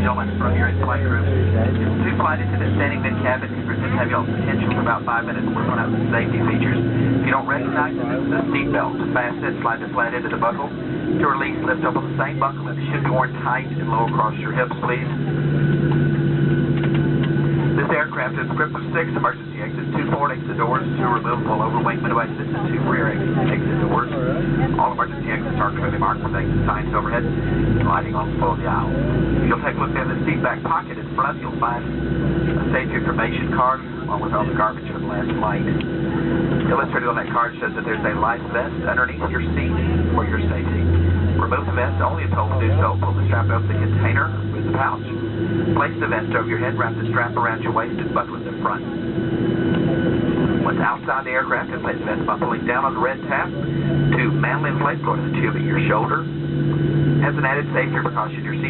gentlemen, from your in-flight group. Two flight attendants standing mid-cabin can present heavy potential for about 5 minutes. We're going out the safety features. If you don't recognize it, this is a seat belt. To fasten it, slide the flat end of the buckle. To release, lift up on the same buckle, and it should be worn tight and low across your hips, please. This aircraft is equipped with 6 emergency exits, 2 forward exit doors, 2 removable overwing midway exits, and 2 rear exit doors. All emergency exits are clearly marked with exit signs overhead, sliding on below the aisle. If you'll take a look in the seat back pocket in front, you'll find a safety information card along with all the garbage from the last flight. Illustrated on that card shows that there's a life vest underneath your seat for your safety. Remove the vest only if told to do so. Pull the strap over the container with the pouch. Place the vest over your head, wrap the strap around your waist, and buckle it in front. Once outside the aircraft, inflate the vest by pulling down on the red tab. To manually inflate, go to the tube at your shoulder. As an added safety precaution, your seat